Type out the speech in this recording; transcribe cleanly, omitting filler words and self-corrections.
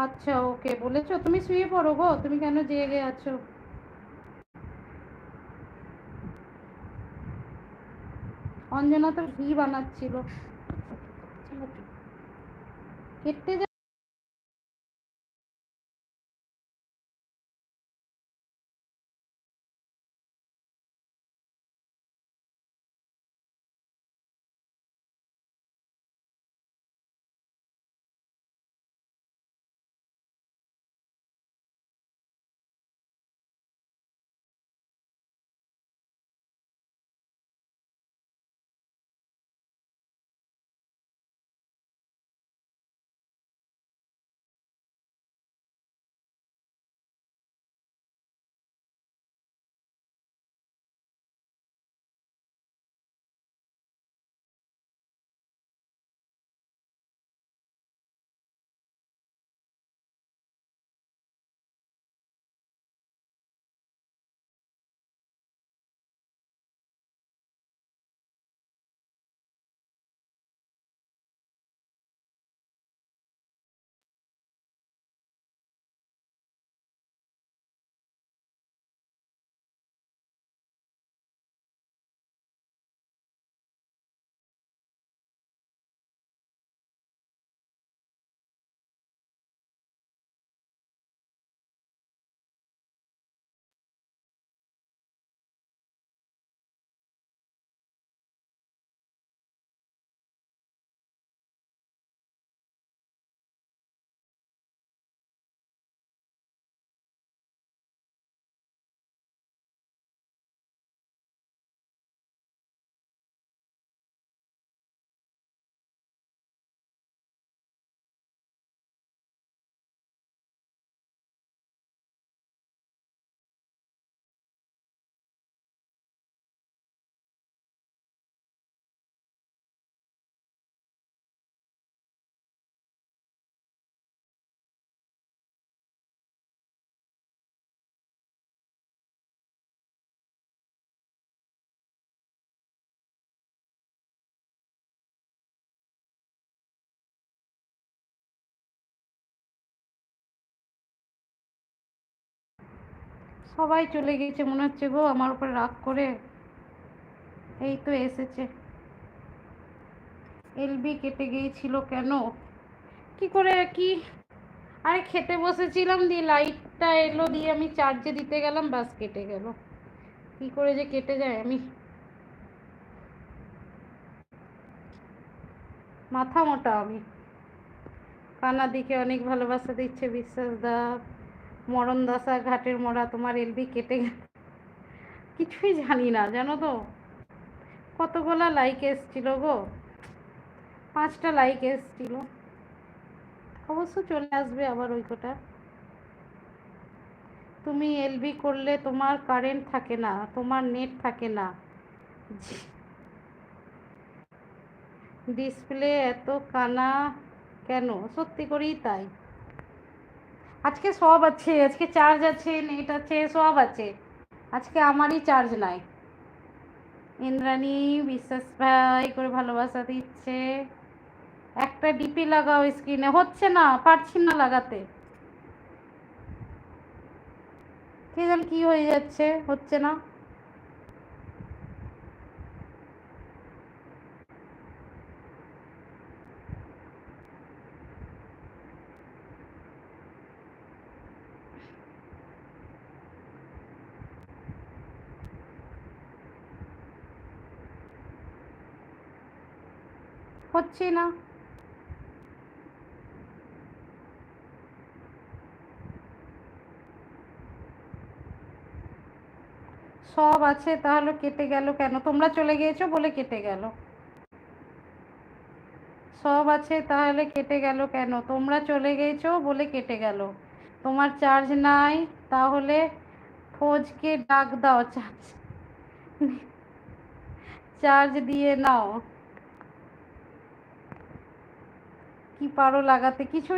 আচ্ছা, ওকে বলেছো? তুমি শুয়ে পড়ো গো, তুমি কেন জেগে আছো? অঞ্জনা তো ঘি বানাচ্ছিল। কেটে যা। সবাই চলে গেছে মনে হচ্ছে গো, আমার উপর রাগ করে। এই তো এসেছে। এলবি কেটে গিয়েছিল কেন? কি করে কি? আরে খেতে বসেছিলাম, দিয়ে লাইটটা এলো, দিয়ে আমি চার্জে দিতে গেলাম, বাস কেটে গেল। কি করে যে কেটে যায়, আমি মাথা মোটা আমি। কানাদিকে অনেক ভালোবাসা দিচ্ছে বিশ্বাস দা। মরণ দশা ঘাটের মোড়া, তোমার এলবি কেটে গেল। কিছুই জানি না জানো তো। কতগুলা লাইক এসছিল গো, 5টা লাইক এসছিল। অবশ্য চলে আসবে আবার ওই কটা। তুমি এলবি করলে তোমার কারেন্ট থাকে না, তোমার নেট থাকে না, ডিসপ্লে এত কানা কেন? সত্যি করেই তাই। আজকে সব আছে, আজকে চার্জ আছে, নেট আছে, সব আছে। আজকে আমারই চার্জ নাই। ইন্দ্রাণী বিশ্বাস ভাই করে ভালোবাসা দিচ্ছে। একটা ডিপি লাগাও স্ক্রিনে, হচ্ছে না, পারছি না লাগাতে। কে জান কি হয়ে যাচ্ছে, হচ্ছে না। হচ্ছে না। সব আছে তাহলে কেটে গেল কেন? তোমরা চলে গিয়েছো বলে কেটে গেল। সব আছে তাহলে কেটে গেল কেন? তোমরা চলে গিয়েছো বলে কেটে গেল। তোমার চার্জ নাই, তাহলে ফৌজকে ডাক দাও, চার্জ চার্জ দিয়ে নাও। কি পারো লাগাতে? কিছুই